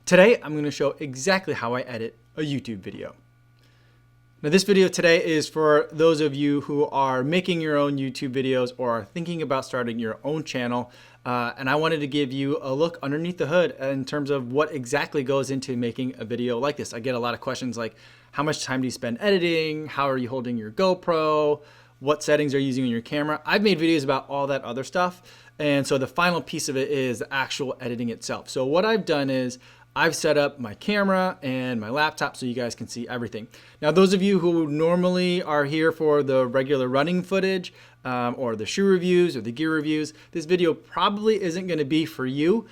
Today, I'm going to show exactly how I edit a YouTube video. Now this video today is for those of you who are making your own YouTube videos or are thinking about starting your own channel. And I wanted to give you a look underneath the hood in terms of what exactly goes into making a video like this. I get a lot of questions like, how much time do you spend editing? How are you holding your GoPro? What settings are you using on your camera? I've made videos about all that other stuff. And so the final piece of it is the actual editing itself. So what I've done is I've set up my camera and my laptop so you guys can see everything. Now, those of you who normally are here for the regular running footage or the shoe reviews or the gear reviews, this video probably isn't going to be for you.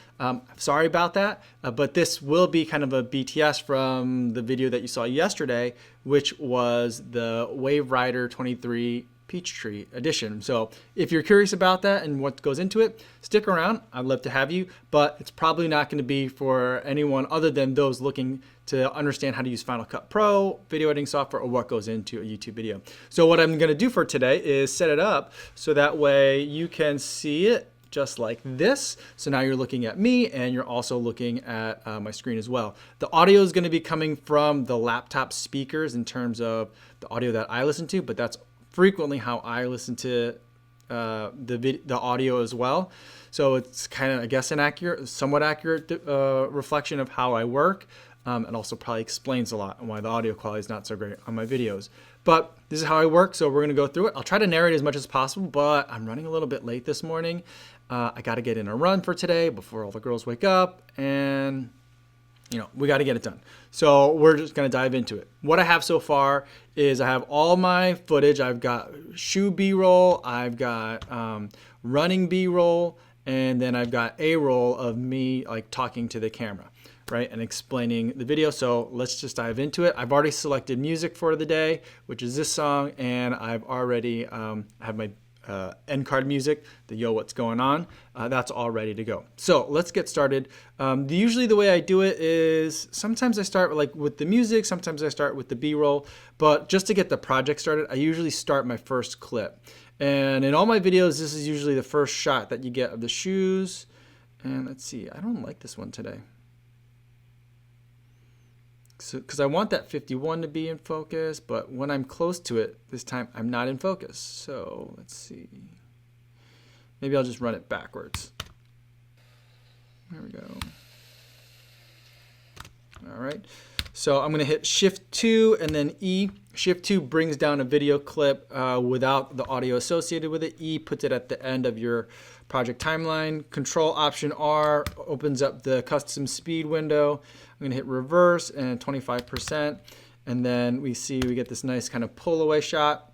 Sorry about that, but this will be kind of a BTS from the video that you saw yesterday, which was the Wave Rider 23 Peachtree edition. So if you're curious about that and what goes into it, stick around. I'd love to have you, but it's probably not going to be for anyone other than those looking to understand how to use Final Cut Pro, video editing software, or what goes into a YouTube video. So what I'm going to do for today is set it up so that way you can see it just like this. So now you're looking at me and you're also looking at my screen as well. The audio is going to be coming from the laptop speakers in terms of the audio that I listen to, but that's frequently how I listen to the audio as well. So it's kind of, I guess, an somewhat accurate reflection of how I work. And also probably explains a lot on why the audio quality is not so great on my videos. But this is how I work, so we're gonna go through it. I'll try to narrate as much as possible, but I'm running a little bit late this morning. I gotta get in a run for today before all the girls wake up, and we got to get it done. So we're just going to dive into it. What I have so far is I have all my footage. I've got shoe B-roll, I've got running B-roll, and then I've got A-roll of me like talking to the camera, right, and explaining the video. So let's just dive into it. I've already selected music for the day, which is this song, and I've already have my end card music, the Yo What's Going On, that's all ready to go. So let's get started. Usually the way I do it is sometimes I start with the music, sometimes I start with the B-roll, but just to get the project started, I usually start my first clip. And in all my videos, this is usually the first shot that you get of the shoes. And let's see, I don't like this one today. Because I want that 51 to be in focus, but when I'm close to it, this time I'm not in focus. So let's see. Maybe I'll just run it backwards. There we go. All right. So I'm going to hit Shift 2 and then E. Shift 2 brings down a video clip without the audio associated with it. E puts it at the end of your project timeline. Control Option R opens up the custom speed window. I'm going to hit reverse and 25%. And then we get this nice kind of pull away shot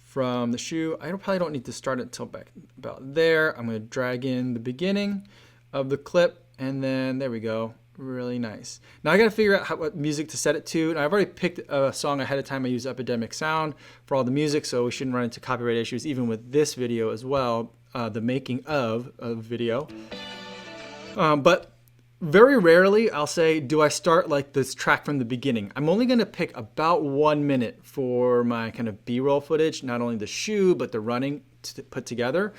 from the shoe. I probably don't need to start it until back about there. I'm going to drag in the beginning of the clip. And then there we go. Really nice. Now I got to figure out what music to set it to. And I've already picked a song ahead of time. I use Epidemic Sound for all the music, so we shouldn't run into copyright issues even with this video as well, the making of a video. But very rarely I'll say, do I start like this track from the beginning? I'm only going to pick about 1 minute for my kind of B-roll footage, not only the shoe, but the running put together.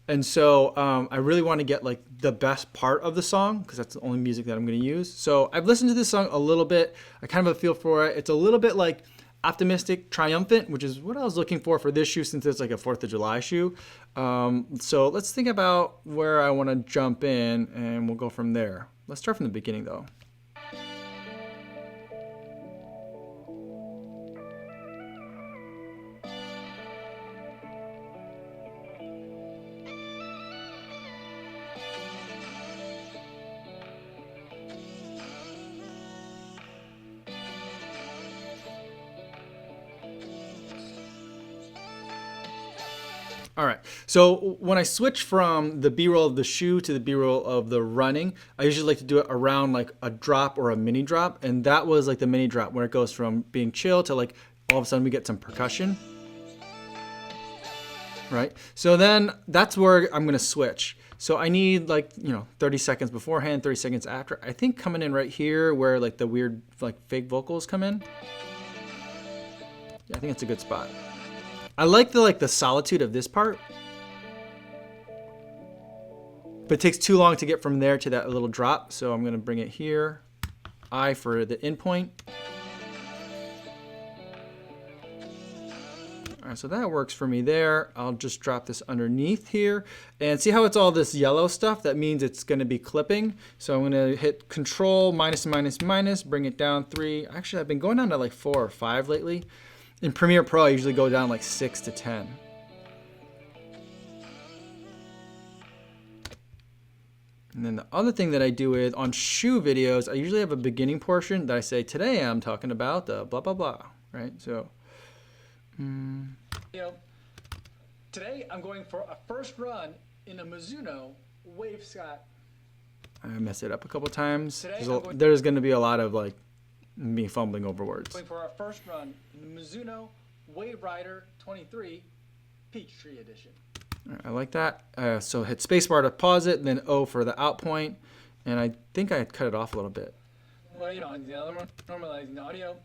And so I really want to get like the best part of the song because that's the only music that I'm going to use. So I've listened to this song a little bit. I kind of have a feel for it. It's a little bit like optimistic, triumphant, which is what I was looking for this shoe since it's like a 4th of July shoe. So let's think about where I want to jump in and we'll go from there. Let's start from the beginning though. All right, so when I switch from the B-roll of the shoe to the B-roll of the running, I usually like to do it around like a drop or a mini drop. And that was like the mini drop where it goes from being chill to like all of a sudden we get some percussion. Right, so then that's where I'm gonna switch. So I need like, 30 seconds beforehand, 30 seconds after. I think coming in right here where like the weird like fake vocals come in. Yeah, I think it's a good spot. I like the solitude of this part. But it takes too long to get from there to that little drop. So I'm gonna bring it here. I for the endpoint. All right, so that works for me there. I'll just drop this underneath here and see how it's all this yellow stuff. That means it's gonna be clipping. So I'm gonna hit Control, minus, minus, minus, bring it down 3. Actually, I've been going down to like 4 or 5 lately. In Premiere Pro, I usually go down like 6 to 10. And then the other thing that I do with on shoe videos, I usually have a beginning portion that I say, today I'm talking about the blah, blah, blah, right? So, today I'm going for a first run in a Mizuno Wave Scott. I messed it up a couple times. There's going to be a lot of like me fumbling over words. Going for our first run in the Mizuno Wave Rider 23 Peachtree Edition. I like that. So hit spacebar to pause it, and then O for the out point. And I think I cut it off a little bit. Well, the other one, normalizing the audio.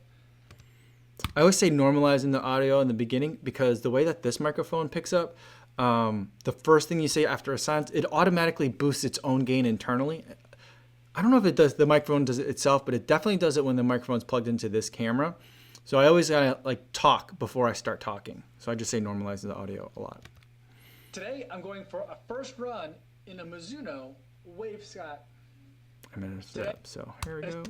I always say normalizing the audio in the beginning because the way that this microphone picks up, the first thing you say after a silence, it automatically boosts its own gain internally. I don't know if it does, the microphone does it itself, but it definitely does it when the microphone's plugged into this camera. So I always gotta like talk before I start talking. So I just say normalizing the audio a lot. Today I'm going for a first run in a Mizuno Wave Scott. I messed it up, so here we go.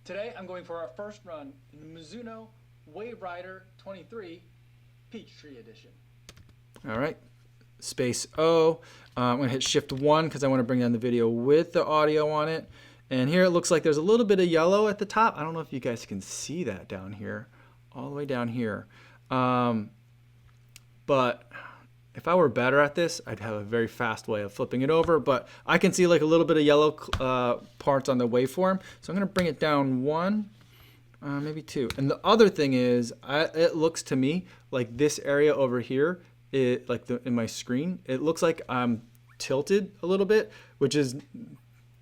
Today I'm going for our first run in the Mizuno Wave Rider 23 Peachtree Edition. All right, space O. I'm gonna hit Shift 1 because I want to bring down the video with the audio on it. And here it looks like there's a little bit of yellow at the top. I don't know if you guys can see that down here, all the way down here. But if I were better at this, I'd have a very fast way of flipping it over, but I can see like a little bit of yellow parts on the waveform. So I'm gonna bring it down 1, maybe 2. And the other thing is, it looks to me like this area over here, in my screen, it looks like I'm tilted a little bit, which is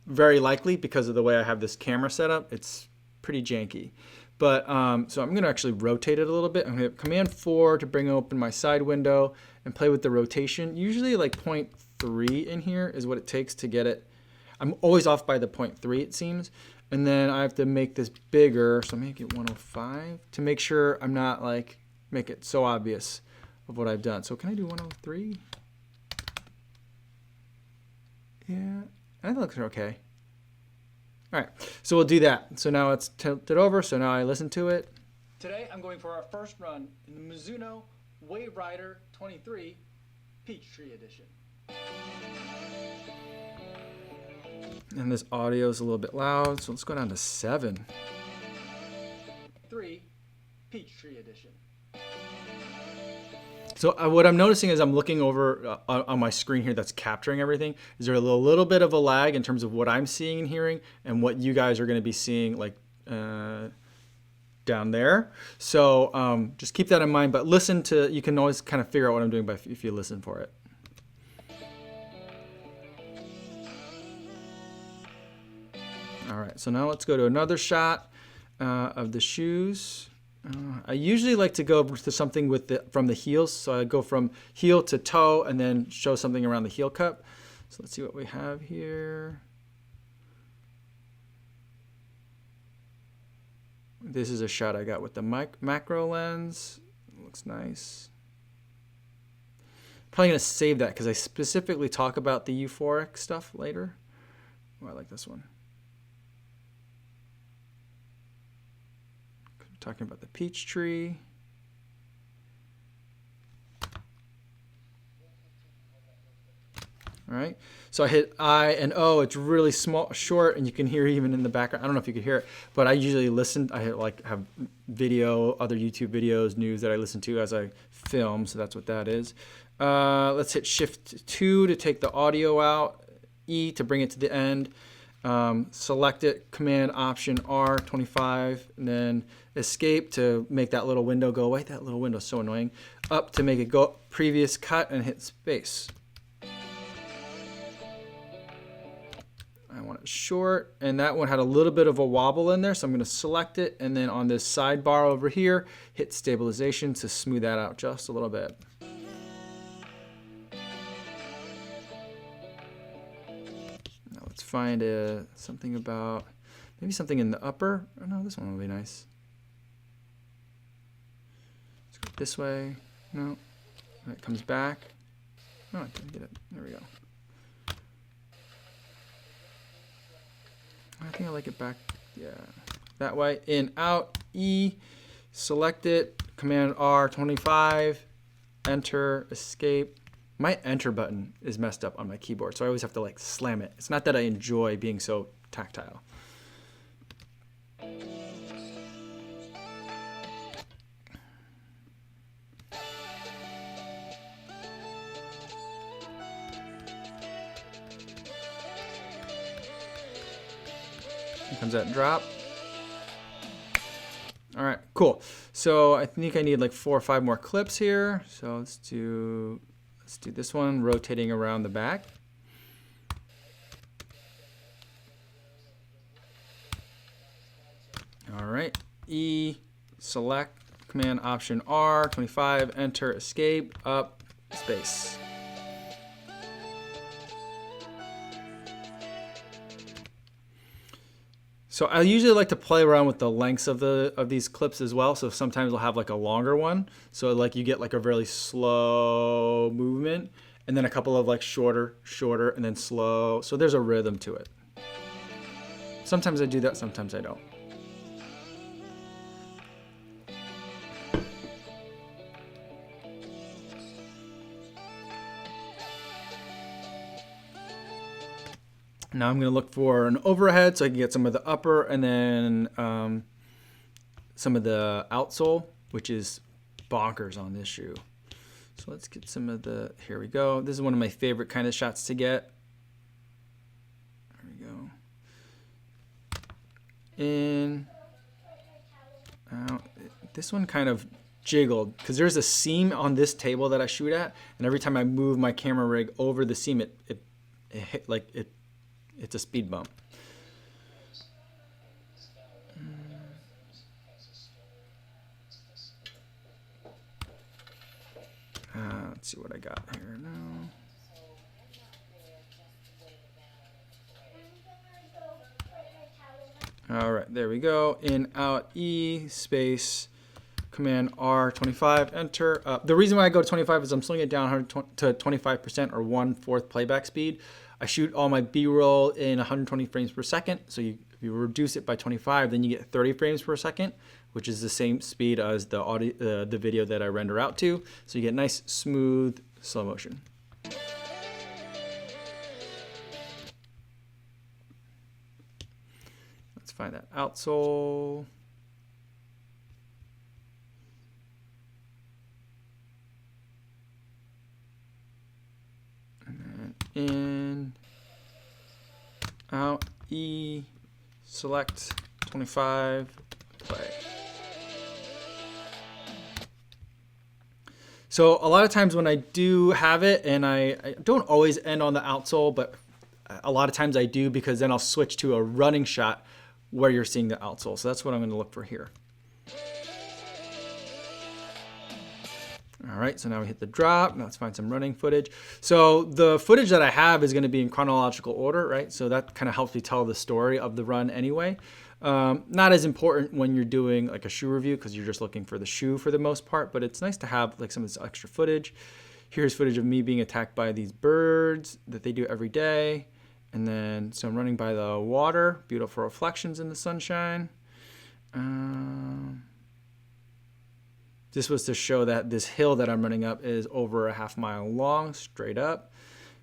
very likely because of the way I have this camera set up. It's pretty janky. But so I'm gonna actually rotate it a little bit. I'm gonna hit Command 4 to bring open my side window and play with the rotation. Usually like 0.3 in here is what it takes to get it. I'm always off by the 0.3 it seems. And then I have to make this bigger, so make it 105 to make sure I'm not like, make it so obvious of what I've done. So can I do 103? Yeah, I think it looks okay. All right, so we'll do that. So now it's tilted over, so now I listen to it. Today I'm going for our first run in the Mizuno Wave Rider 23 Peachtree Edition. And this audio is a little bit loud, so let's go down to 7. 3 Peachtree Edition. So what I'm noticing is I'm looking over on my screen here that's capturing everything. Is there a little bit of a lag in terms of what I'm seeing and hearing and what you guys are going to be seeing like down there? So just keep that in mind, but listen to, you can always kind of figure out what I'm doing by if you listen for it. All right, so now let's go to another shot of the shoes. I usually like to go to something with from the heels. So I go from heel to toe and then show something around the heel cup. So let's see what we have here. This is a shot I got with the macro lens. It looks nice. Probably gonna save that because I specifically talk about the euphoric stuff later. Oh, I like this one. Talking about the peach tree. All right, so I hit I and O. It's really small, short, and you can hear even in the background. I don't know if you could hear it, but I usually listen. I have video, other YouTube videos, news that I listen to as I film. So that's what that is. Let's hit Shift 2 to take the audio out. E to bring it to the end. Select it, Command Option R 25, and then Escape to make that little window go away. That little window is so annoying. Up to make it go previous cut and hit space. I want it short, and that one had a little bit of a wobble in there, so I'm going to select it, and then on this sidebar over here, hit stabilization to smooth that out just a little bit. find something about, maybe something in the upper. Oh no, this one will be nice. Let's go this way. No. It comes back. Oh, I didn't get it. There we go. I think I like it back. Yeah. That way. In, out, E. Select it. Command R, 25. Enter, escape. My enter button is messed up on my keyboard, so I always have to like slam it. It's not that I enjoy being so tactile. Here comes that drop. All right, cool. So I think I need like 4 or 5 more clips here. So let's do this one, rotating around the back. All right, E, select, Command Option R, 25, enter, escape, up, space. So I usually like to play around with the lengths of these clips as well. So sometimes I'll have like a longer one. So like you get like a really slow movement, and then a couple of like shorter, and then slow. So there's a rhythm to it. Sometimes I do that, sometimes I don't. Now I'm going to look for an overhead so I can get some of the upper and then some of the outsole, which is bonkers on this shoe. So let's get some of the, here we go. This is one of my favorite kind of shots to get. There we go. In, out. This one kind of jiggled because there's a seam on this table that I shoot at, and every time I move my camera rig over the seam, it hit like it. It's a speed bump. Let's see what I got here now. All right, there we go. In, out, E, space, Command R, 25, enter. The reason why I go to 25 is I'm slowing it down to 25% or 1/4 playback speed. I shoot all my B-roll in 120 frames per second. So if you reduce it by 25, then you get 30 frames per second, which is the same speed as the audio, the video that I render out to. So you get nice, smooth, slow motion. Let's find that outsole. In, out, E, select, 25, play. So a lot of times when I do have it, and I don't always end on the outsole, but a lot of times I do, because then I'll switch to a running shot where you're seeing the outsole. So that's what I'm going to look for here. All right, so now we hit the drop. Now let's find some running footage. So the footage that I have is going to be in chronological order, right? So that kind of helps me tell the story of the run anyway. Not as important when you're doing like a shoe review because you're just looking for the shoe for the most part, but it's nice to have like some of this extra footage. Here's footage of me being attacked by these birds that they do every day. And then, so I'm running by the water, beautiful reflections in the sunshine. This was to show that this hill that I'm running up is over a ½ mile long, straight up.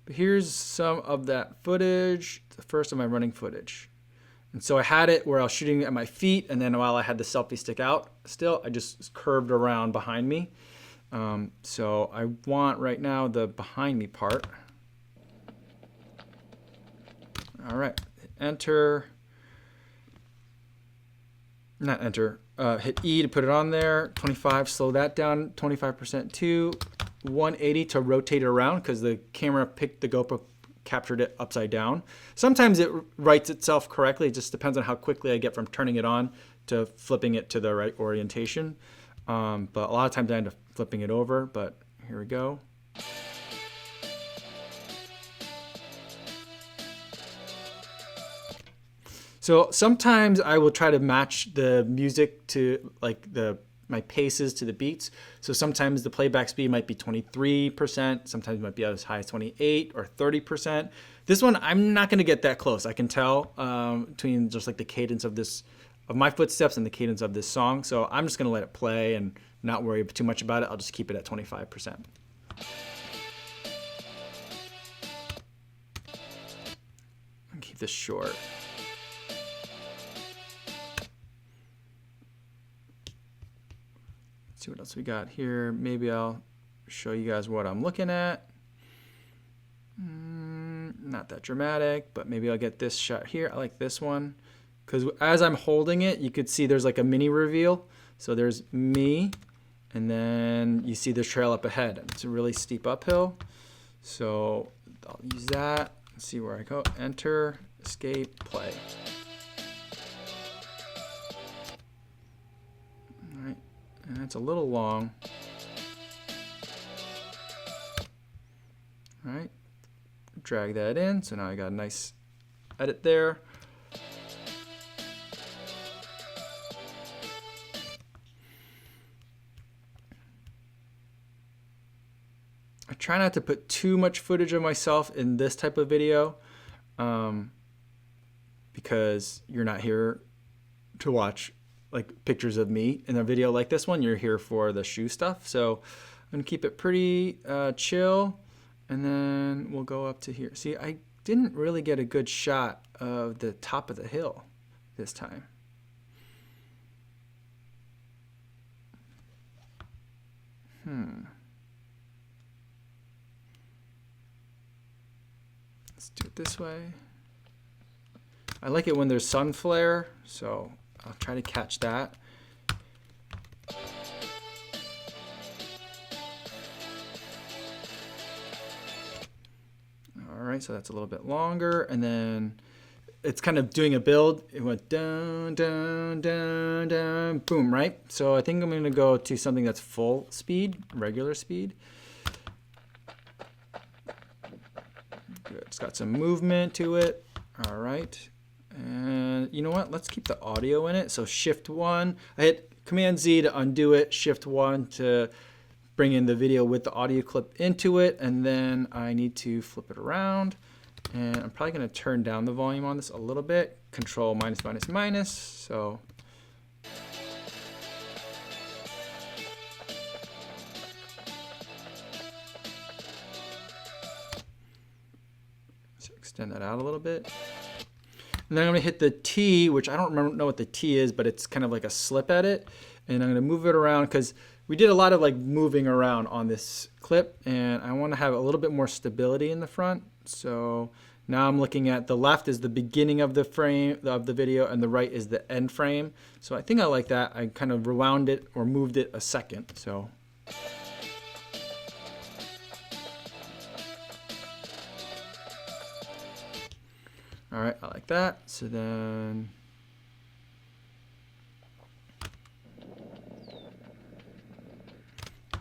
But here's some of that footage, the first of my running footage. And so I had it where I was shooting at my feet, and then while I had the selfie stick out still, I just curved around behind me. So I want right now the behind me part. All right, enter. Not enter. Hit E to put it on there. 25, slow that down. 25% to 180 to rotate it around because the camera picked the GoPro, captured it upside down. Sometimes it writes itself correctly. It just depends on how quickly I get from turning it on to flipping it to the right orientation. But a lot of times I end up flipping it over. But here we go. So sometimes I will try to match the music to like my paces to the beats. So sometimes the playback speed might be 23%, sometimes it might be as high as 28 or 30%. This one, I'm not gonna get that close. I can tell between just like the cadence of my footsteps and the cadence of this song. So I'm just gonna let it play and not worry too much about it. I'll just keep it at 25%. And keep this short. See what else we got here. Maybe I'll show you guys what I'm looking at. Not that dramatic, but maybe I'll get this shot here. I like this one because as I'm holding it, you could see there's like a mini reveal. So there's me, and then you see the trail up ahead. It's a really steep uphill. So I'll use that. Let's see where I go. Enter, escape, play. All right. And it's a little long. All right, drag that in. So now I got a nice edit there. I try not to put too much footage of myself in this type of video because you're not here to watch like pictures of me in a video like this one. You're here for the shoe stuff. So I'm gonna keep it pretty chill, and then we'll go up to here. See, I didn't really get a good shot of the top of the hill this time. Let's do it this way. I like it when there's sun flare, so I'll try to catch that. All right, so that's a little bit longer, and then it's kind of doing a build. It went down, down, down, down, boom, right? So I think I'm gonna go to something that's full speed, regular speed. Good, it's got some movement to it. All right. And you know what? Let's keep the audio in it. So Shift 1. I hit Command Z to undo it. Shift 1 to bring in the video with the audio clip into it. And then I need to flip it around. And I'm probably going to turn down the volume on this a little bit. Control minus, minus, minus. So extend that out a little bit. And then I'm going to hit the T, which I don't know what the T is, but it's kind of like a slip edit. And I'm going to move it around because we did a lot of like moving around on this clip, and I want to have a little bit more stability in the front. So now I'm looking at the left is the beginning of the frame of the video, and the right is the end frame. So I think I like that. I kind of rewound it or moved it a second. So all right, I like that. So then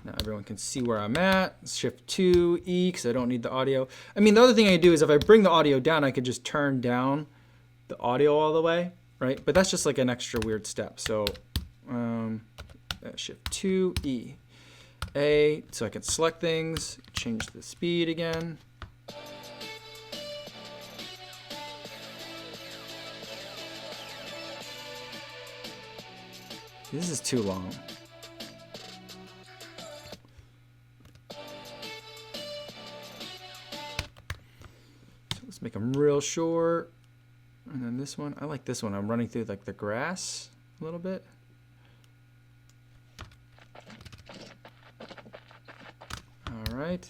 now everyone can see where I'm at. Shift 2, E, because I don't need the audio. I mean, the other thing I do is if I bring the audio down, I could just turn down the audio all the way, right? But that's just like an extra weird step. So Shift 2, E, A, so I can select things, change the speed again. This is too long. So let's make them real short. And then this one, I like this one. I'm running through like the grass a little bit. All right,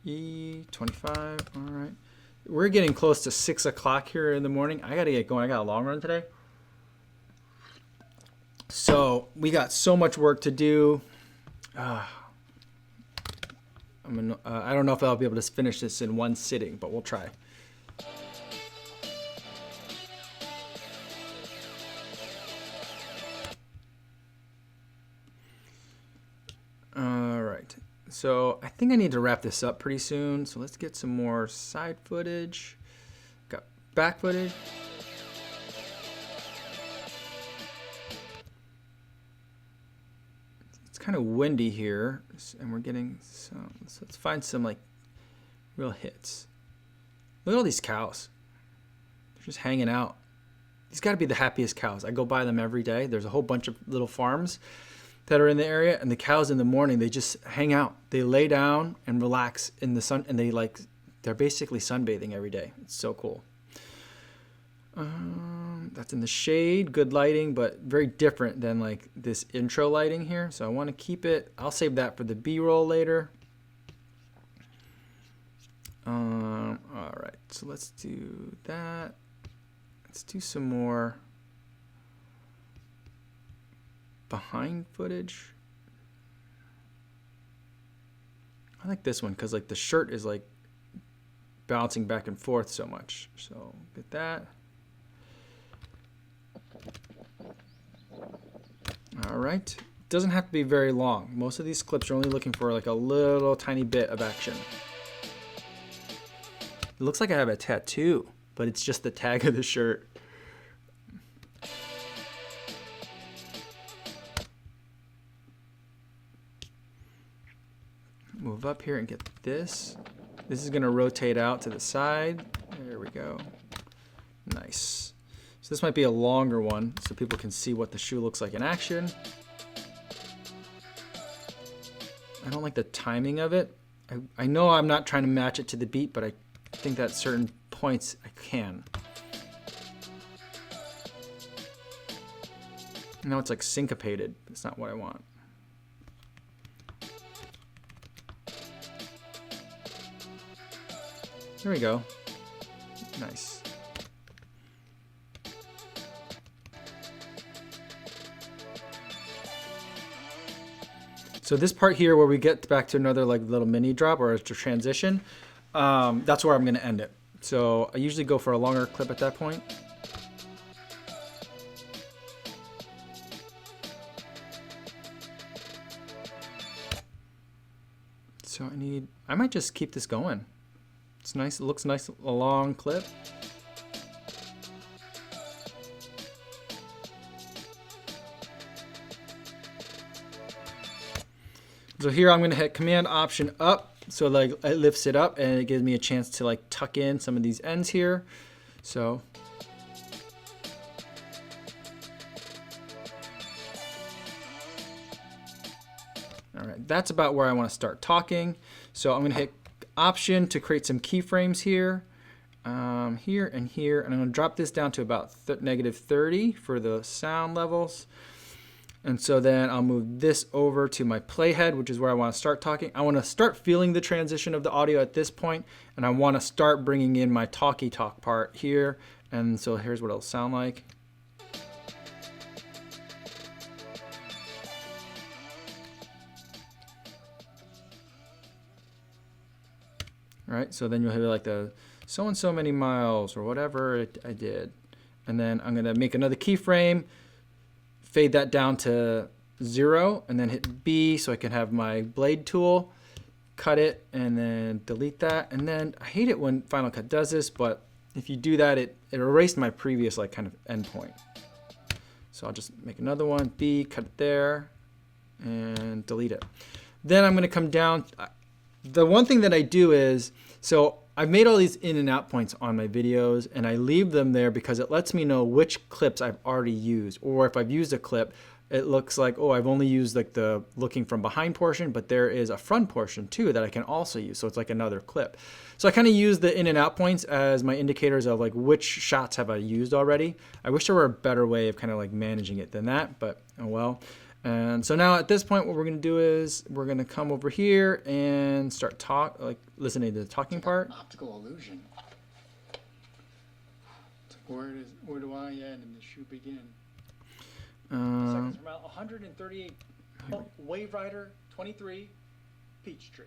E25, all right. We're getting close to 6 o'clock here in the morning. I gotta get going, I got a long run today. So we got so much work to do. I don't know if I'll be able to finish this in one sitting, but we'll try. All right, so I think I need to wrap this up pretty soon. So let's get some more side footage. Got back footage. kind of windy here, and we're getting some, so let's find some like real hits. Look at all these cows. They're just hanging out. These got to be the happiest cows. I go by them every day. There's a whole bunch of little farms that are in the area, and the cows in the morning, they just hang out. They lay down and relax in the sun, and they're basically sunbathing every day. It's so cool. That's in the shade, good lighting, but very different than like this intro lighting here. So I want to keep it. I'll save that for the B-roll later. All right, so let's do that. Let's do some more behind footage. I like this one because like the shirt is like bouncing back and forth so much. So get that. All right, doesn't have to be very long. Most of these clips are only looking for like a little tiny bit of action. It looks like I have a tattoo, but it's just the tag of the shirt. Move up here and get this. This is gonna rotate out to the side. There we go. Nice. So this might be a longer one so people can see what the shoe looks like in action. I don't like the timing of it. I know I'm not trying to match it to the beat, but I think that certain points I can. Now it's like syncopated. It's not what I want. There we go. Nice. So this part here where we get back to another like little mini drop or a transition, that's where I'm going to end it. So I usually go for a longer clip at that point. So I might just keep this going. It's nice, it looks nice, a long clip. So here I'm going to hit Command Option up, so like it lifts it up and it gives me a chance to like tuck in some of these ends here. So all right, that's about where I want to start talking. So I'm going to hit Option to create some keyframes here, here and here, and I'm going to drop this down to about -30 for the sound levels. And so then I'll move this over to my playhead, which is where I want to start talking. I want to start feeling the transition of the audio at this point, and I want to start bringing in my talky talk part here. And so here's what it'll sound like. All right, so then you'll hear like the so and so many miles or whatever I did. And then I'm going to make another keyframe, fade that down to 0, and then hit B so I can have my blade tool, cut it, and then delete that. And then I hate it when Final Cut does this, but if you do that, it erased my previous like kind of endpoint. So I'll just make another one, B, cut it there, and delete it. Then I'm going to come down. The one thing that I do is, so I've made all these in and out points on my videos, and I leave them there because it lets me know which clips I've already used. Or if I've used a clip, it looks like, oh, I've only used like the looking from behind portion, but there is a front portion too that I can also use. So it's like another clip. So I kind of use the in and out points as my indicators of like which shots have I used already. I wish there were a better way of kind of like managing it than that, but oh well. And so now at this point, what we're going to do is we're going to come over here and start listening to the talking part. Optical illusion. Where do I end and the shoe begin? Seconds from out, 138 Wave Rider 23 Peachtree.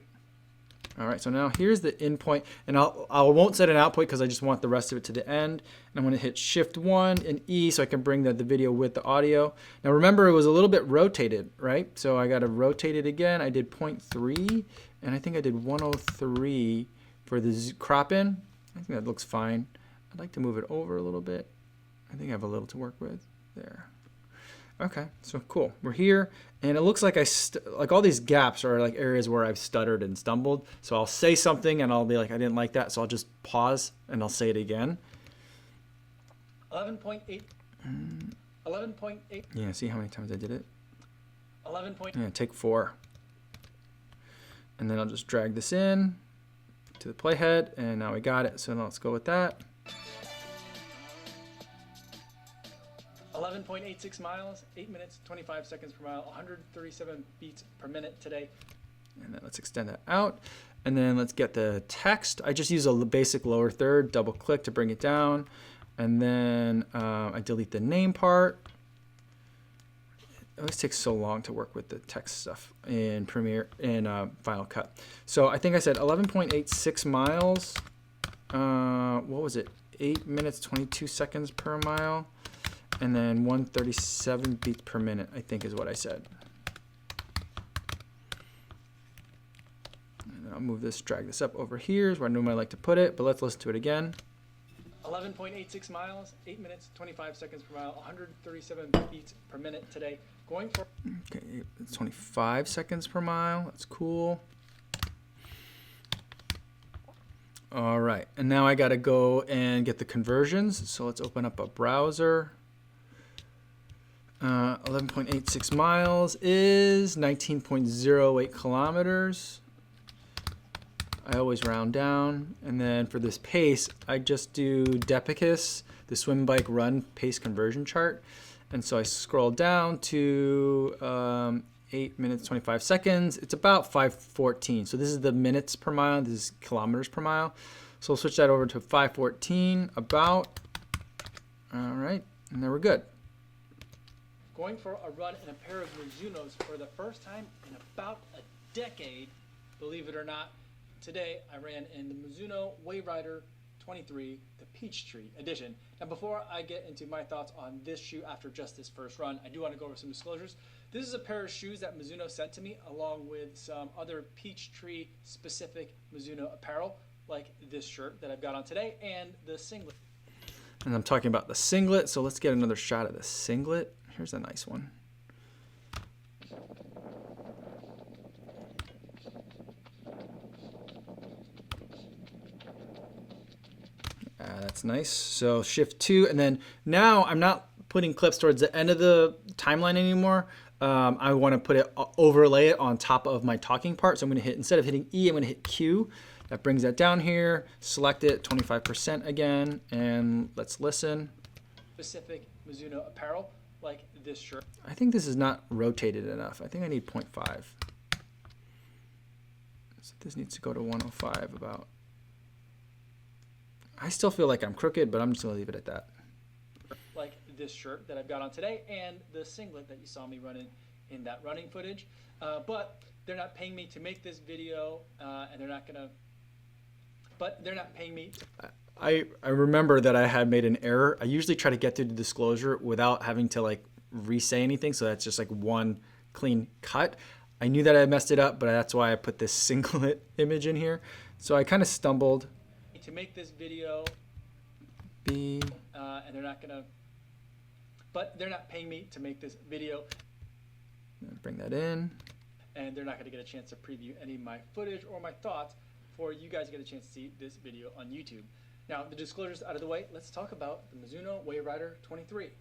All right, so now here's the in point, and I won't set an out point because I just want the rest of it to the end. And I'm going to hit Shift 1 and E so I can bring the video with the audio. Now remember, it was a little bit rotated, right? So I got to rotate it again. I did 0.3, and I think I did 103 for the crop in. I think that looks fine. I'd like to move it over a little bit. I think I have a little to work with there. Okay, so cool. We're here, and it looks like like all these gaps are like areas where I've stuttered and stumbled. So I'll say something and I'll be like, I didn't like that, so I'll just pause and I'll say it again. 11.8. 11.8. Yeah, see how many times I did it? 11. Yeah, take 4. And then I'll just drag this in to the playhead, and now we got it. So now let's go with that. 11.86 miles, 8 minutes, 25 seconds per mile, 137 beats per minute today. And then let's extend that out. And then let's get the text. I just use a basic lower third, double click to bring it down. And then I delete the name part. It always takes so long to work with the text stuff in Premiere, in Final Cut. So I think I said 11.86 miles. What was it? 8 minutes, 22 seconds per mile. And then 137 beats per minute, I think is what I said. And I'll move this, drag this up over here is where I normally like to put it, but let's listen to it again. 11.86 miles, 8 minutes, 25 seconds per mile, 137 beats per minute today. Going for... Okay, it's 25 seconds per mile. That's cool. All right, and now I got to go and get the conversions. So let's open up a browser. 11.86 miles is 19.08 kilometers. I always round down. And then for this pace, I just do Depicus, the swim, bike, run pace conversion chart. And so I scroll down to 8 minutes, 25 seconds. It's about 5:14. So this is the minutes per mile. This is kilometers per mile. So we'll switch that over to 5:14 about. All right, and then we're good. Going for a run in a pair of Mizunos for the first time in about a decade, believe it or not. Today I ran in the Mizuno Wave Rider 23, the Peachtree edition. Now before I get into my thoughts on this shoe after just this first run, I do want to go over some disclosures. This is a pair of shoes that Mizuno sent to me along with some other Peachtree specific Mizuno apparel, like this shirt that I've got on today and the singlet. And I'm talking about the singlet, so let's get another shot of the singlet. Here's a nice one. That's nice. So shift 2, and then now I'm not putting clips towards the end of the timeline anymore. I want to put it, overlay it on top of my talking part. So I'm going to hit, instead of hitting E, I'm going to hit Q. That brings that down here. Select it, 25% again, and let's listen. Specific Mizuno apparel, like this shirt. I think this is not rotated enough. I think I need 0.5. So this needs to go to 105 about. I still feel like I'm crooked, but I'm just gonna leave it at that. Like this shirt that I've got on today and the singlet that you saw me running in that running footage. But they're not paying me to make this video, and they're not gonna, but they're not paying me. I remember that I had made an error. I usually try to get through the disclosure without having to like re-say anything, so that's just like one clean cut. I knew that I messed it up, but that's why I put this singlet image in here. So I kind of stumbled. To make this video, B. And they're not gonna, but they're not paying me to make this video. Bring that in. And they're not gonna get a chance to preview any of my footage or my thoughts for you guys to get a chance to see this video on YouTube. Now, the disclosures out of the way, let's talk about the Mizuno Wave Rider 23. All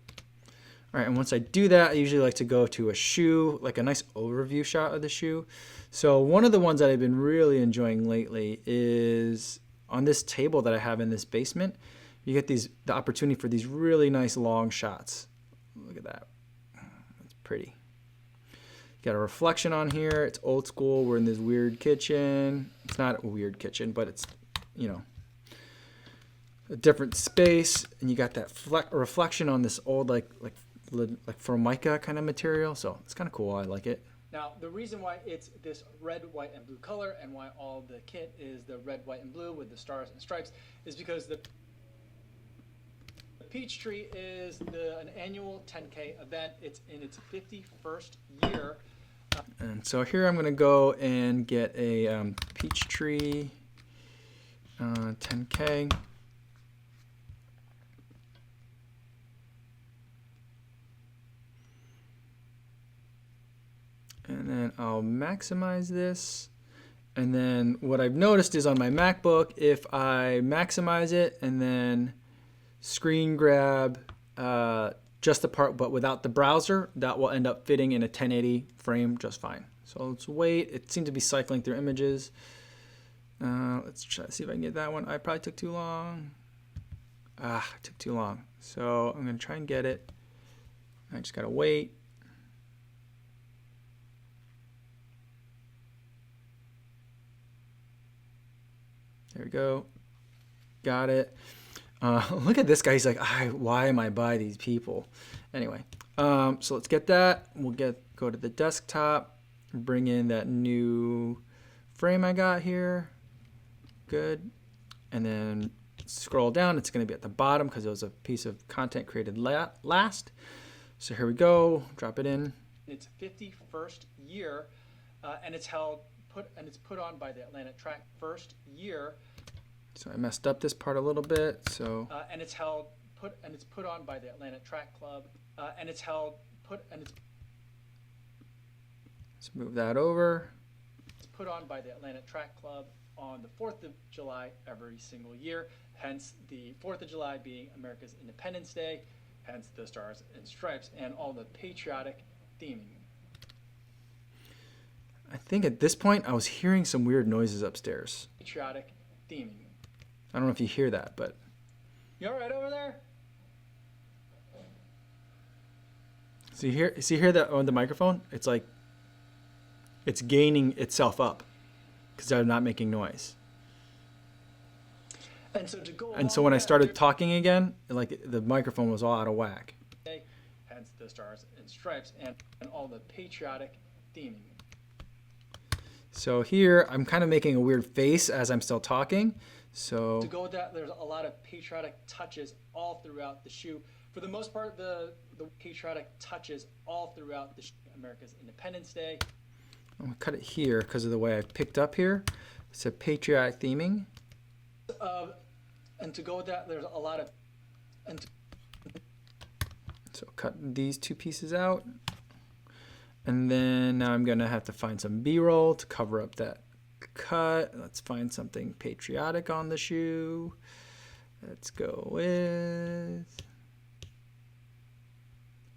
right, and once I do that, I usually like to go to a shoe, like a nice overview shot of the shoe. So one of the ones that I've been really enjoying lately is on this table that I have in this basement. You get the opportunity for these really nice long shots. Look at that. That's pretty. You got a reflection on here. It's old school. We're in this weird kitchen. It's not a weird kitchen, but it's, you know, a different space. And you got that reflection on this old like formica kind of material. So it's kind of cool. I like it. Now, the reason why it's this red, white, and blue color and why all the kit is the red, white, and blue with the stars and stripes is because the Peachtree is an annual 10K event. It's in its 51st year. And so here I'm going to go and get a Peachtree 10K. And then I'll maximize this. And then what I've noticed is on my MacBook, if I maximize it and then screen grab just the part but without the browser, that will end up fitting in a 1080 frame just fine. So let's wait. It seems to be cycling through images. Let's try to see if I can get that one. I probably took too long. It took too long. So I'm going to try and get it. I just got to wait. There we go. Got it. Look at this guy. He's like, why am I by these people? Anyway, so let's get that. We'll go to the desktop, bring in that new frame I got here. Good. And then scroll down. It's going to be at the bottom because it was a piece of content created last. So here we go. Drop it in. Its 51st year, and it's put on by the Atlanta Track first year. So I messed up this part a little bit. So and it's put on by the Atlanta Track Club, let's move that over. It's put on by the Atlanta Track Club on the 4th of July every single year. Hence the 4th of July being America's Independence Day. Hence the Stars and Stripes and all the patriotic theming. I think at this point I was hearing some weird noises upstairs. Patriotic theming. I don't know if you hear that, but You all right over there? see here that on the microphone, it's like it's gaining itself up because I'm not making noise. And so when I started talking again, like the microphone was all out of whack. Hence the Stars and Stripes and all the patriotic theming. So here I'm kind of making a weird face as I'm still talking. So to go with that, there's a lot of patriotic touches all throughout the shoe. For the most part, the patriotic touches all throughout the shoe. America's Independence Day. I'm gonna cut it here because of the way I picked up here. It's a patriotic theming. And to go with that, there's a lot of. So cut these two pieces out. And then now I'm gonna have to find some B-roll to cover up that cut. Let's find something patriotic on the shoe. Let's go with,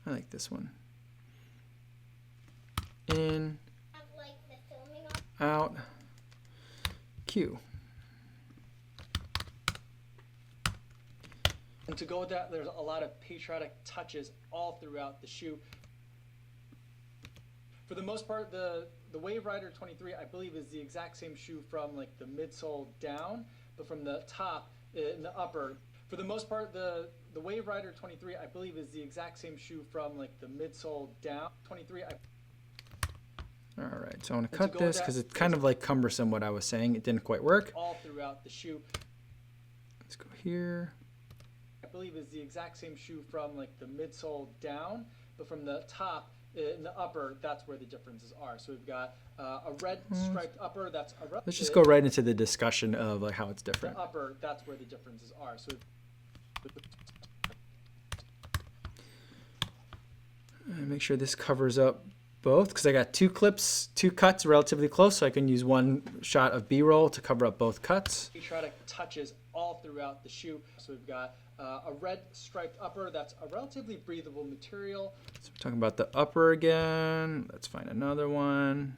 I like this one. In, out, Q. And to go with that, there's a lot of patriotic touches all throughout the shoe. For the most part, the Wave Rider 23, I believe, is the exact same shoe from like the midsole down, but from the top in the upper. For the most part, the Wave Rider 23, I believe, is the exact same shoe from like the midsole down. 23. All right, so I want to cut this because it's kind of like cumbersome what I was saying. It didn't quite work. All throughout the shoe. Let's go here. I believe is the exact same shoe from like the midsole down, but from the top in the upper, that's where the differences are. So we've got a red striped upper. That's a red. Let's just go right into the discussion of like how it's different. The upper, that's where the differences are. So make sure this covers up both because I got two cuts relatively close, so I can use one shot of B-roll to cover up both cuts. patriotic touches all throughout the shoe. So we've got a red striped upper. That's a relatively breathable material. So we're talking about the upper again. Let's find another one.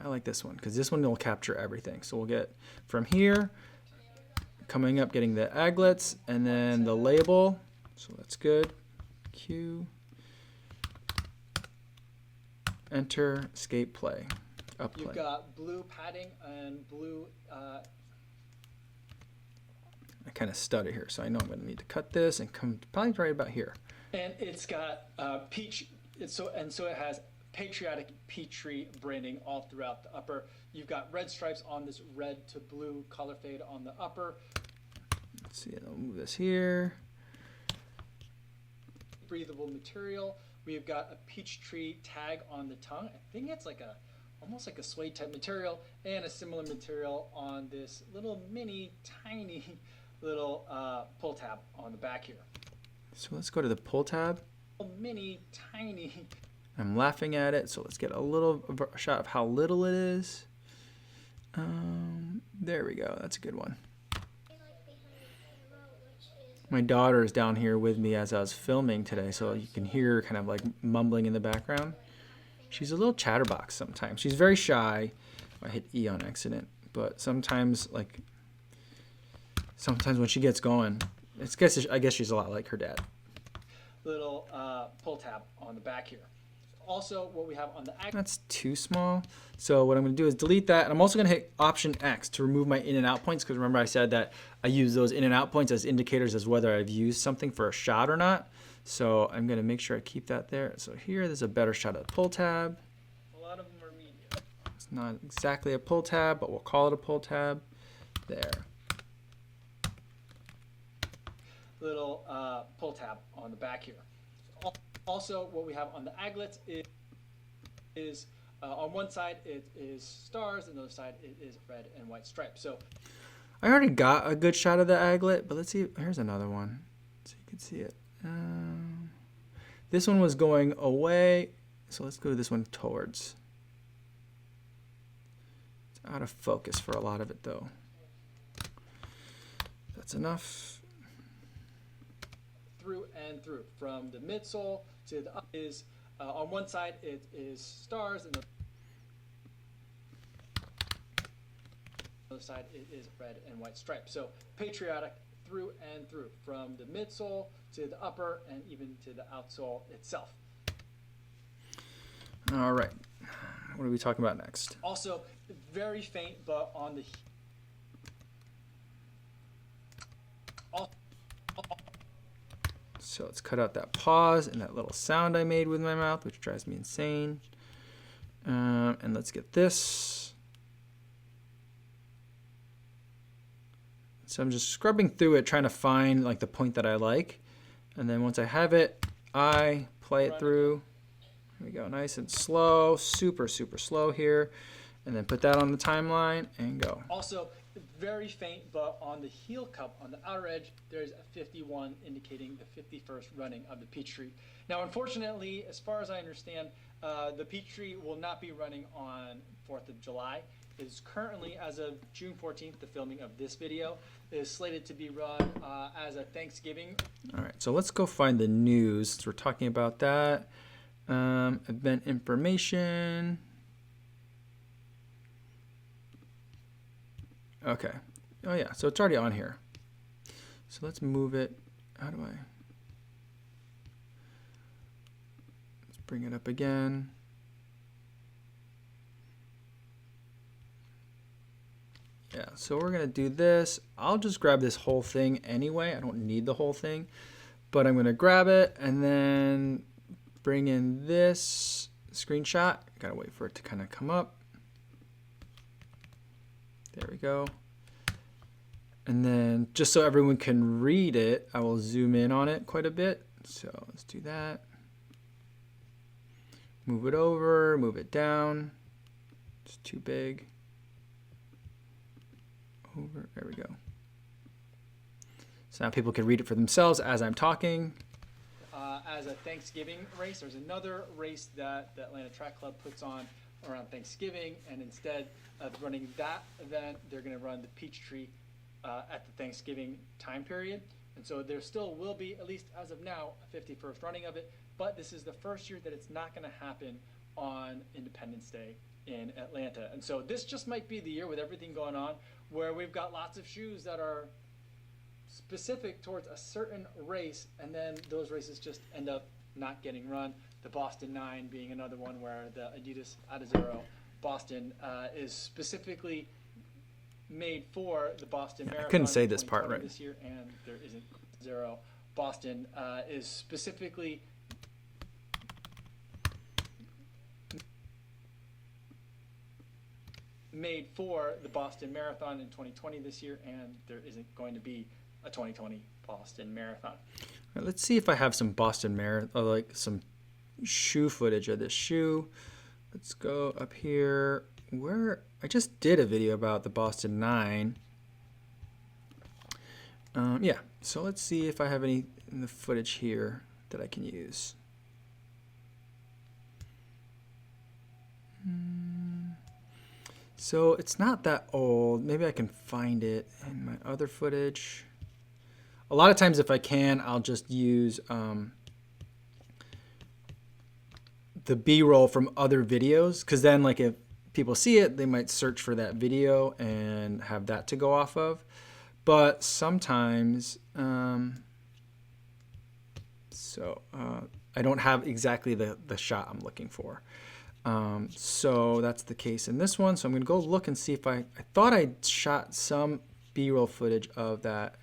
I like this one because this one will capture everything. So we'll get from here, coming up, getting the aglets, and then the label. So that's good. Q. Enter, escape, play. Up play. You've got blue padding and blue. I kind of stutter here, so I know I'm going to need to cut this and come probably right about here. And it's got peach. So it has patriotic peach tree branding all throughout the upper. You've got red stripes on this red to blue color fade on the upper. Let's see, I'll move this here. Breathable material. We've got a peach tree tag on the tongue. I think it's like almost like a suede type material, and a similar material on this little mini tiny little pull tab on the back here. So let's go to the pull tab. Mini tiny I'm laughing at it, so let's get a shot of how little it is. There we go. That's a good one. My daughter is down here with me as I was filming today, so you can hear her kind of like mumbling in the background. She's a little chatterbox sometimes. She's very shy. I hit E on accident, but sometimes when she gets going, I guess she's a lot like her dad. Little pull tab on the back here. Also, what we have on the that's too small. So what I'm going to do is delete that, and I'm also going to hit Option X to remove my in and out points, because remember I said that I use those in and out points as indicators as whether I've used something for a shot or not. So I'm going to make sure I keep that there. So here, there's a better shot of the pull tab. A lot of them are medium. It's not exactly a pull tab, but we'll call it a pull tab. There. Little pull tab on the back here. Also, what we have on the aglets is on one side it is stars, and the other side it is red and white stripes. So I already got a good shot of the aglet, but let's see. Here's another one, so you can see it. This one was going away, so let's go to this one towards. It's out of focus for a lot of it, though. That's enough. Through and through, from the midsole to the up is on one side it is stars, and the other side it is red and white stripes. So patriotic through and through, from the midsole to the upper and even to the outsole itself. All right, what are we talking about next? Also, very faint, but on the So let's cut out that pause and that little sound I made with my mouth, which drives me insane. And let's get this. So I'm just scrubbing through it, trying to find like the point that I like. And then once I have it, I play it through. Here we go, nice and slow, super, super slow here. And then put that on the timeline and go. Also, very faint, but on the heel cup, on the outer edge, there's a 51 indicating the 51st running of the peach tree. Now, unfortunately, as far as I understand, the peach tree will not be running on 4th of July. It is currently, as of June 14th, the filming of this video, is slated to be run as a Thanksgiving. All right, so let's go find the news since we're talking about that. Event information. Okay. Oh yeah, so it's already on here. So let's move it. How do I? Let's bring it up again. Yeah, so we're gonna do this. I'll just grab this whole thing anyway. I don't need the whole thing, but I'm gonna grab it and then bring in this screenshot. Gotta wait for it to kind of come up. There we go. And then just so everyone can read it, I will zoom in on it quite a bit. So let's do that. Move it over, move it down. It's too big. Over, there we go. So now people can read it for themselves as I'm talking. As a Thanksgiving race, there's another race that the Atlanta Track Club puts on around Thanksgiving, and instead of running that event, they're going to run the Peachtree at the Thanksgiving time period. And so there still will be, at least as of now, a 51st running of it, but this is the first year that it's not going to happen on Independence Day in Atlanta. And so this just might be the year, with everything going on, where we've got lots of shoes that are specific towards a certain race, and then those races just end up not getting run. The Boston 9 being another one where the Adidas Adizero Boston is specifically made for the Boston Marathon. I couldn't say this part right. This year, and there isn't zero. Boston is specifically made for the Boston Marathon in 2020 this year, and there isn't going to be a 2020 Boston Marathon. All right, let's see if I have some Boston Marathon, or like some shoe footage of this shoe. Let's go up here. Where I just did a video about the Boston 9. Yeah, so let's see if I have any in the footage here that I can use. So it's not that old. Maybe I can find it in my other footage. A lot of times if I can, I'll just use the B-roll from other videos, because then like if people see it, they might search for that video and have that to go off of. But sometimes, I don't have exactly the shot I'm looking for. So that's the case in this one. So I'm going to go look and see if I thought I shot some B-roll footage of that.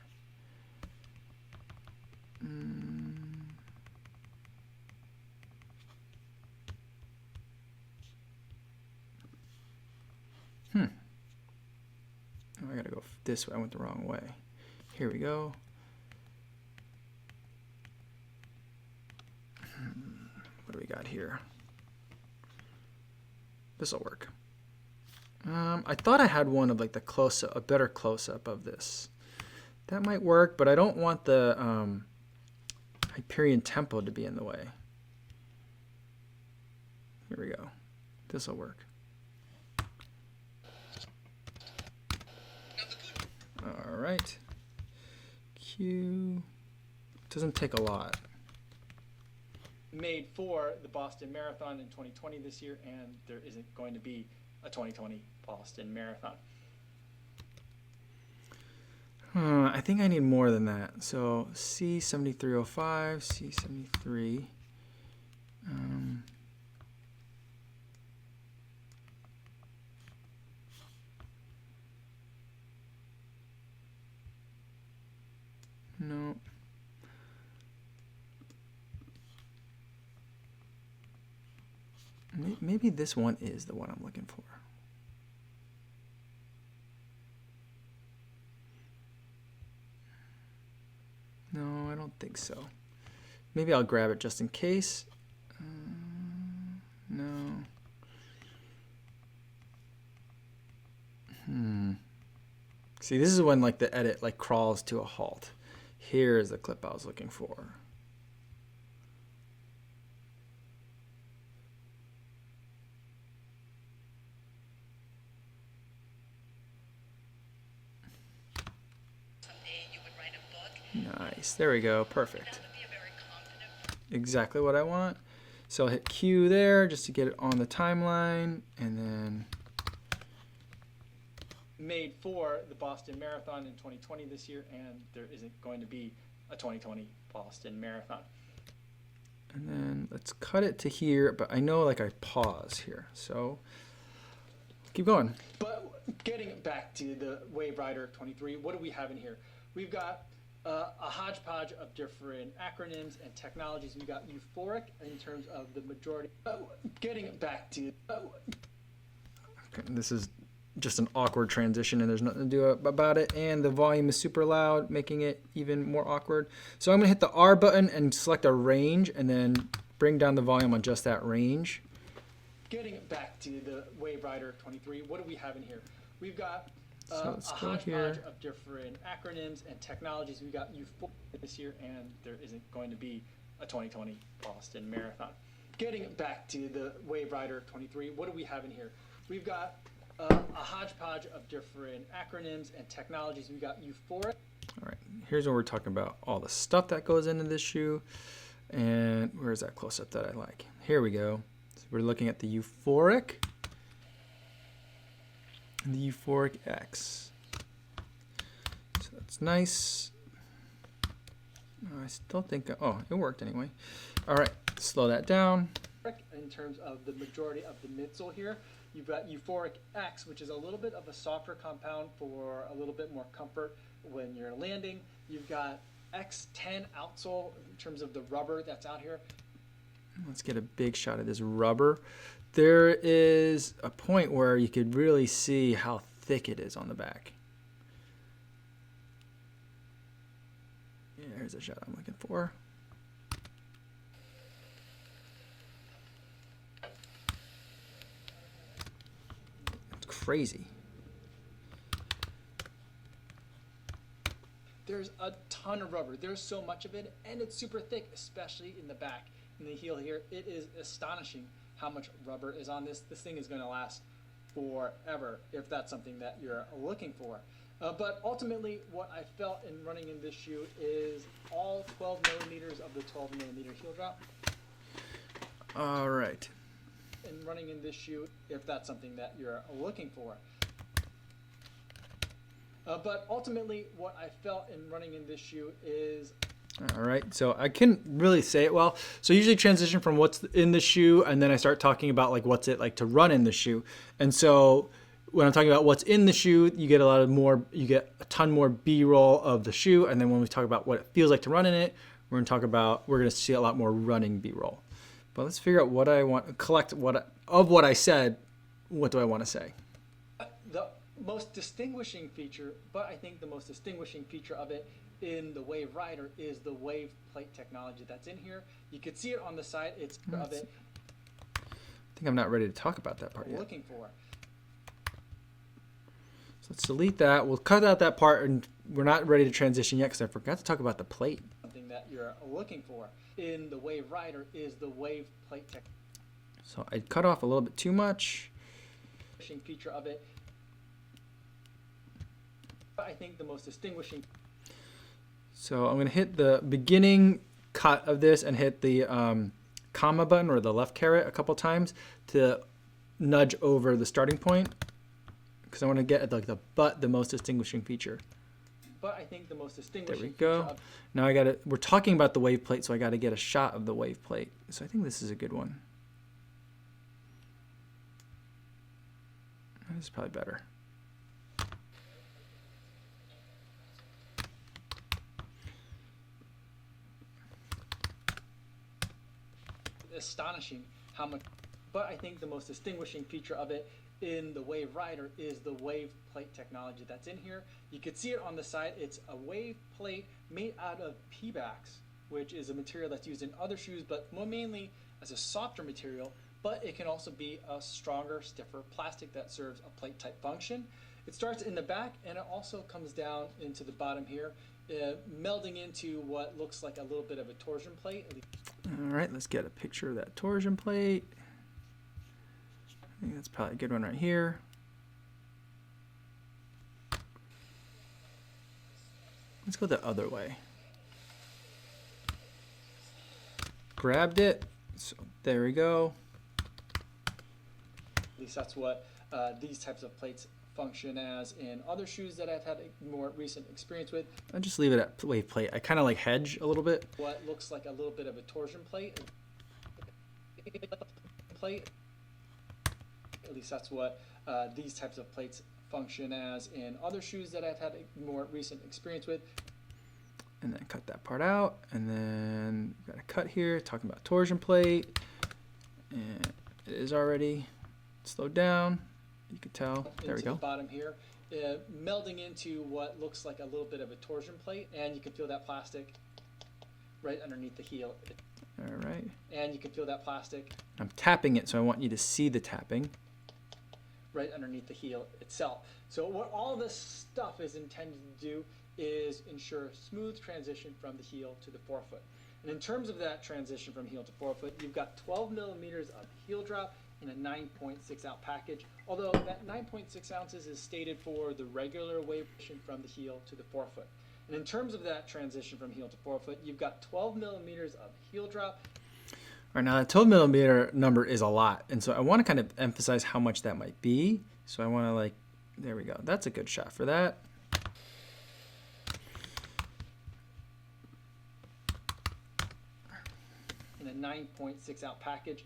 Oh, I gotta go this way. I went the wrong way. Here we go. What do we got here? This'll work. I thought I had one of like the close-up, a better close-up of this. That might work, but I don't want the Hyperion tempo to be in the way. Here we go. This'll work. All right. Cue. Doesn't take a lot. Made for the Boston Marathon in 2020 this year, and there isn't going to be a 2020 Boston Marathon. I think I need more than that. So C7305, C73. No. Maybe this one is the one I'm looking for. No, I don't think so. Maybe I'll grab it just in case. No. See, this is when like the edit like crawls to a halt. Here's the clip I was looking for. Nice. There we go. Perfect. Exactly what I want. So I'll hit Q there just to get it on the timeline, and then Made for the Boston Marathon in 2020 this year, and there isn't going to be a 2020 Boston Marathon. And then let's cut it to here, but I know like I pause here, so keep going. But getting back to the Wave Rider 23, what do we have in here? We've got a hodgepodge of different acronyms and technologies. We got euphoric in terms of the majority. Getting back to Okay, this is just an awkward transition, and there's nothing to do about it. And the volume is super loud, making it even more awkward. So I'm gonna hit the R button and select a range, and then bring down the volume on just that range. Getting back to the Wave Rider 23, what do we have in here? We've got So let's a go hodgepodge here. of different acronyms and technologies. We got euphoric this year, and there isn't going to be a 2020 Boston Marathon. Getting back to the Wave Rider 23, what do we have in here? We've got a hodgepodge of different acronyms and technologies. We got euphoric. All right, here's where we're talking about all the stuff that goes into this shoe. And where's that close-up that I like? Here we go. So we're looking at the euphoric and the euphoric X. So that's nice. I still think, oh, it worked anyway. All right, slow that down. In terms of the majority of the midsole here, you've got euphoric X, which is a little bit of a softer compound for a little bit more comfort when you're landing. You've got X10 outsole in terms of the rubber that's out here. Let's get a big shot of this rubber. There is a point where you could really see how thick it is on the back. Yeah, here's the shot I'm looking for. It's crazy. There's a ton of rubber. There's so much of it, and it's super thick, especially in the back. In the heel here, it is astonishing how much rubber is on this. This thing is going to last forever if that's something that you're looking for. But ultimately, what I felt in running in this shoe is all 12 millimeters of the 12 millimeter heel drop. All right. And running in this shoe, if that's something that you're looking for. But ultimately, what I felt in running in this shoe is... All right, so I couldn't really say it well. So I usually transition from what's in the shoe, and then I start talking about like what's it like to run in the shoe. And so when I'm talking about what's in the shoe, you get a ton more B-roll of the shoe. And then when we talk about what it feels like to run in it, we're gonna see a lot more running B-roll. But let's figure out what I want, collect what I said. What do I want to say? The most distinguishing feature, but I think the most distinguishing feature of it in the Wave Rider is the wave plate technology that's in here. You can see it on the side. It's of it. I think I'm not ready to talk about that part yet. Looking for. So let's delete that. We'll cut out that part, and we're not ready to transition yet because I forgot to talk about the plate. Something that you're looking for in the Wave Rider is the wave plate technology. So I cut off a little bit too much. Feature of it. But I think the most distinguishing. So I'm going to hit the beginning cut of this and hit the comma button or the left caret a couple times to nudge over the starting point because I want to get like the most distinguishing feature. But I think the most distinguishing. There we go. Now we're talking about the wave plate, so I got to get a shot of the wave plate. So I think this is a good one. This is probably better. Astonishing how much, but I think the most distinguishing feature of it in the Wave Rider is the wave plate technology that's in here. You can see it on the side. It's a wave plate made out of P-backs, which is a material that's used in other shoes, but more mainly as a softer material, but it can also be a stronger, stiffer plastic that serves a plate type function. It starts in the back and it also comes down into the bottom here, melding into what looks like a little bit of a torsion plate. All right, let's get a picture of that torsion plate. I think that's probably a good one right here. Let's go the other way. Grabbed it, so there we go. At least that's what these types of plates function as in other shoes that I've had a more recent experience with. I'll just leave it at wave plate. I kind of like hedge a little bit. What looks like a little bit of a torsion plate. At least that's what these types of plates function as in other shoes that I've had a more recent experience with. And then cut that part out, and then we've got a cut here talking about torsion plate, and it is already slowed down. You can tell. There we go. The bottom here, melding into what looks like a little bit of a torsion plate, and you can feel that plastic right underneath the heel. All right. And you can feel that plastic. I'm tapping it, so I want you to see the tapping. Right underneath the heel itself. So what all this stuff is intended to do is ensure smooth transition from the heel to the forefoot. And in terms of that transition from heel to forefoot, you've got 12 millimeters of heel drop in a 9.6 ounce package, although that 9.6 ounces is stated for the regular wave from the heel to the forefoot. And in terms of that transition from heel to forefoot, you've got 12 millimeters of heel drop. All right, now that 12 millimeter number is a lot, and so I want to kind of emphasize how much that might be. So I want to there we go. That's a good shot for that. In a 9.6 ounce package.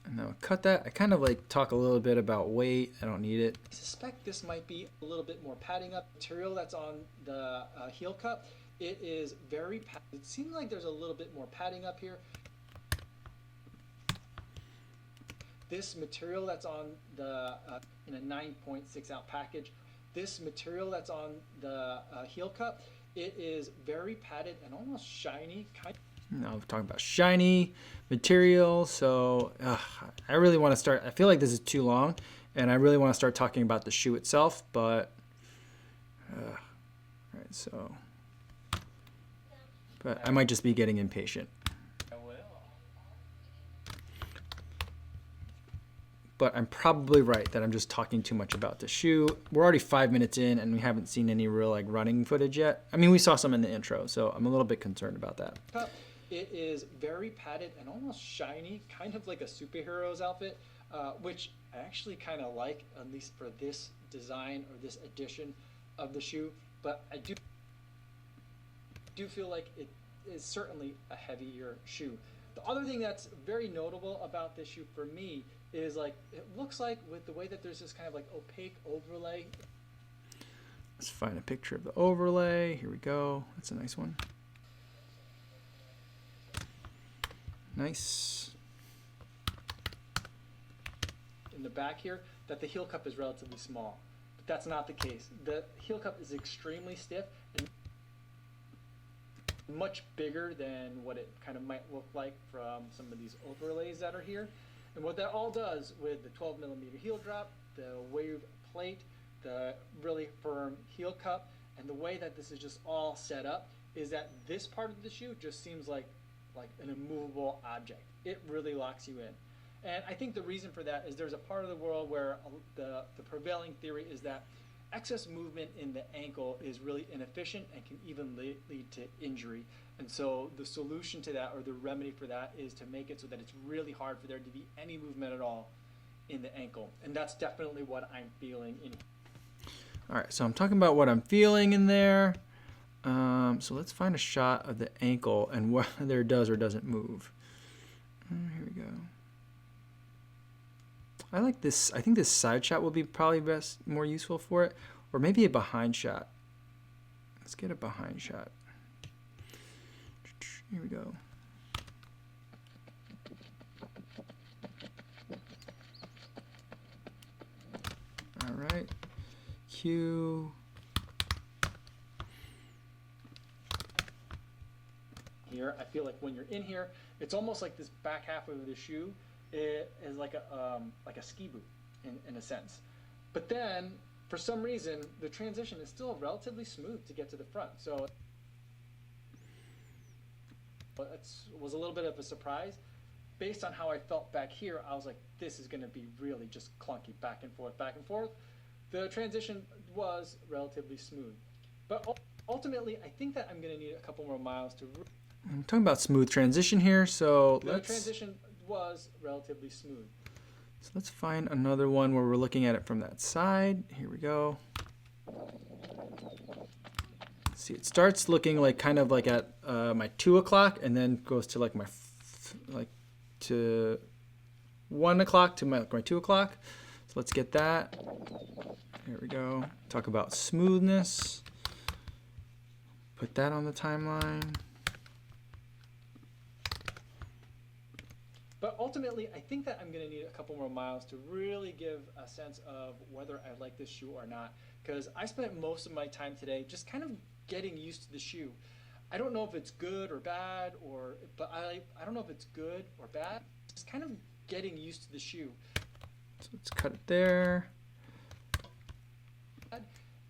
And then I'll cut that. I kind of talk a little bit about weight. I don't need it. I suspect this might be a little bit more padding up material that's on the heel cup. It is very padded. It seems like there's a little bit more padding up here. This material that's on the in a 9.6 ounce package. This material that's on the heel cup, it is very padded and almost shiny. Now we're talking about shiny material, so I really want to start. I feel like this is too long, and I really want to start talking about the shoe itself, but all right, so, but I might just be getting impatient. but I'm probably right that I'm just talking too much about the shoe. We're already 5 minutes in and we haven't seen any real like running footage yet. I mean, we saw some in the intro, so I'm a little bit concerned about that. It is very padded and almost shiny, kind of like a superhero's outfit, which I actually kind of like, at least for this design or this edition of the shoe. But I do feel like it is certainly a heavier shoe. The other thing that's very notable about this shoe for me is like it looks like with the way that there's this kind of like opaque overlay. Let's find a picture of the overlay. Here we go. That's a nice one. Nice. In the back here, that the heel cup is relatively small, but that's not the case. The heel cup is extremely stiff and much bigger than what it kind of might look like from some of these overlays that are here. And what that all does with the 12mm heel drop, the wave plate, the really firm heel cup, and the way that this is just all set up is that this part of the shoe just seems like an immovable object. It really locks you in. And I think the reason for that is there's a part of the world where the prevailing theory is that excess movement in the ankle is really inefficient and can even lead to injury. And so the solution to that, or the remedy for that, is to make it so that it's really hard for there to be any movement at all in the ankle. And that's definitely what I'm feeling in. All right, so I'm talking about what I'm feeling in there. So let's find a shot of the ankle and whether it does or doesn't move. Here we go. I like this. I think this side shot will be probably more useful for it, or maybe a behind shot. Let's get a behind shot. Here we go. All right. Cue. Here, I feel like when you're in here, it's almost like this back half of the shoe is like a ski boot in a sense. But then, for some reason, the transition is still relatively smooth to get to the front. So it was a little bit of a surprise. Based on how I felt back here, I was like, this is going to be really just clunky, back and forth, back and forth. The transition was relatively smooth. But ultimately, I think that I'm going to need a couple more miles to... I'm talking about smooth transition here, so the transition was relatively smooth. So let's find another one where we're looking at it from that side. Here we go. See, it starts looking like kind of like at my 2 o'clock, and then goes to like my to 1 o'clock to my 2 o'clock. So let's get that. Here we go. Talk about smoothness. Put that on the timeline. But ultimately, I think that I'm going to need a couple more miles to really give a sense of whether I like this shoe or not. Because I spent most of my time today just kind of getting used to the shoe. I don't know if it's good or bad, but I don't know if it's good or bad. Just kind of getting used to the shoe. So let's cut it there.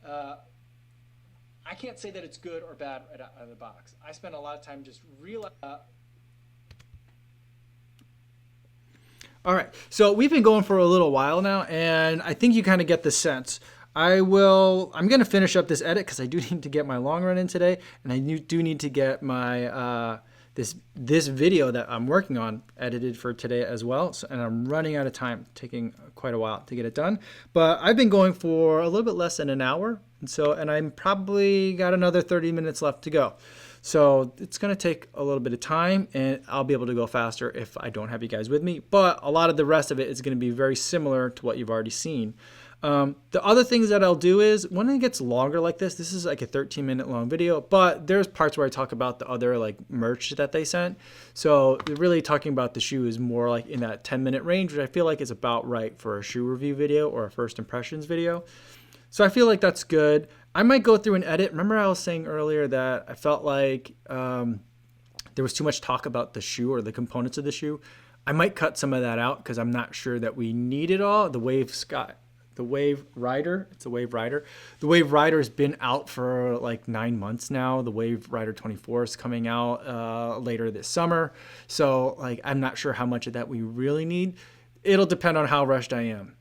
I can't say that it's good or bad right out of the box. I spent a lot of time just realizing. All right, so we've been going for a little while now, and I think you kind of get the sense. I'm going to finish up this edit because I do need to get my long run in today, and I do need to get my this video that I'm working on edited for today as well. So, and I'm running out of time, taking quite a while to get it done. But I've been going for a little bit less than an hour, and I'm probably got another 30 minutes left to go. So it's going to take a little bit of time, and I'll be able to go faster if I don't have you guys with me. But a lot of the rest of it is going to be very similar to what you've already seen. The other things that I'll do is when it gets longer like this is like a 13-minute long video, but there's parts where I talk about the other like merch that they sent. So really talking about the shoe is more like in that 10-minute range, which I feel like is about right for a shoe review video or a first impressions video. So I feel like that's good. I might go through and edit. Remember I was saying earlier that I felt like there was too much talk about the shoe or the components of the shoe. I might cut some of that out because I'm not sure that we need it all. The Wave Rider, it's a Wave Rider. The Wave Rider has been out for like 9 months now. The Wave Rider 24 is coming out later this summer. So like I'm not sure how much of that we really need. it'll depend on how rushed I am.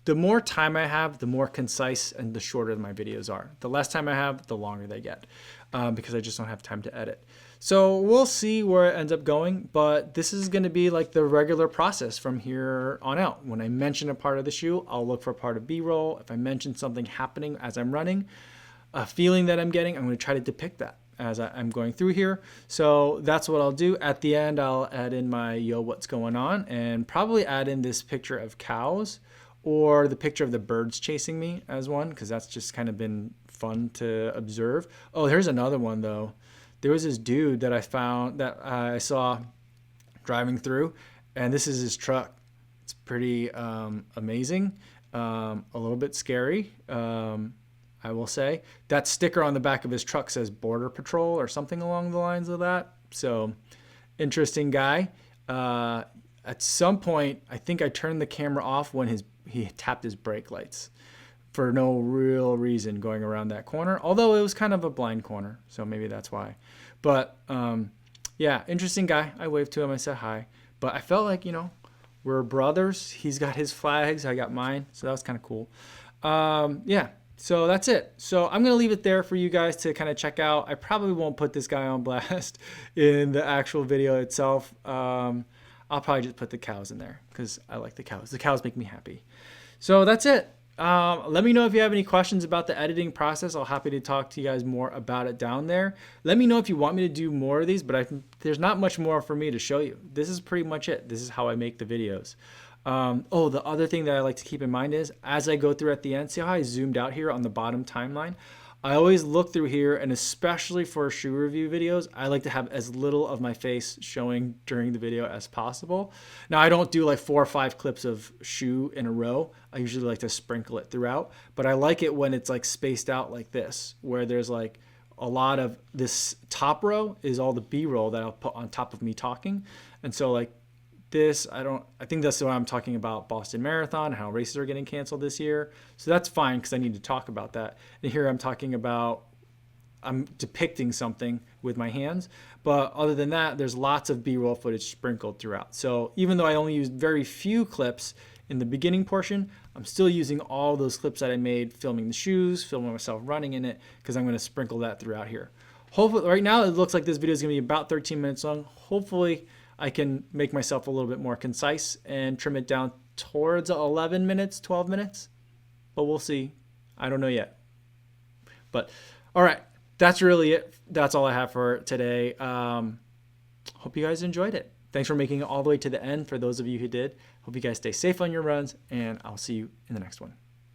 The more time I have, the more concise and the shorter my videos are. The less time I have, the longer they get, because I just don't have time to edit. So we'll see where it ends up going, but this is going to be like the regular process from here on out. When I mention a part of the shoe, I'll look for a part of B-roll. If I mention something happening as I'm running, a feeling that I'm getting, I'm going to try to depict that as I'm going through here. So that's what I'll do. At the end, I'll add in my yo, what's going on, and probably add in this picture of cows or the picture of the birds chasing me as one, because that's just kind of been fun to observe. Oh, here's another one though. There was this dude that I found that I saw driving through, and this is his truck. It's pretty amazing, a little bit scary. I will say that sticker on the back of his truck says Border Patrol or something along the lines of that. So interesting guy. At some point, I think I turned the camera off when he tapped his brake lights for no real reason going around that corner. Although it was kind of a blind corner, so maybe that's why. But yeah, interesting guy. I waved to him. I said hi. But I felt like, we're brothers. He's got his flags. I got mine. So that was kind of cool. Yeah. So that's it. So I'm going to leave it there for you guys to kind of check out. I probably won't put this guy on blast in the actual video itself. I'll probably just put the cows in there because I like the cows. The cows make me happy. So that's it. Let me know if you have any questions about the editing process. I'll happy to talk to you guys more about it down there. Let me know if you want me to do more of these, but there's not much more for me to show you. This is pretty much it. This is how I make the videos. Oh, the other thing that I like to keep in mind is as I go through at the end, see how I zoomed out here on the bottom timeline? I always look through here, and especially for shoe review videos, I like to have as little of my face showing during the video as possible. Now, I don't do like 4 or 5 clips of shoe in a row. I usually like to sprinkle it throughout, but I like it when it's like spaced out like this, where there's like a lot of this top row is all the B-roll that I'll put on top of me talking. And so like this, I think that's what I'm talking about, Boston Marathon, how races are getting canceled this year. So that's fine because I need to talk about that. And here I'm talking about, I'm depicting something with my hands. But other than that, there's lots of B-roll footage sprinkled throughout. So even though I only used very few clips in the beginning portion, I'm still using all those clips that I made filming the shoes, filming myself running in it, because I'm going to sprinkle that throughout here. Hopefully, right now it looks like this video is going to be about 13 minutes long. Hopefully, I can make myself a little bit more concise and trim it down towards 11 minutes, 12 minutes, but we'll see. I don't know yet. But all right, that's really it. That's all I have for today. Hope you guys enjoyed it. Thanks for making it all the way to the end for those of you who did. Hope you guys stay safe on your runs, and I'll see you in the next one.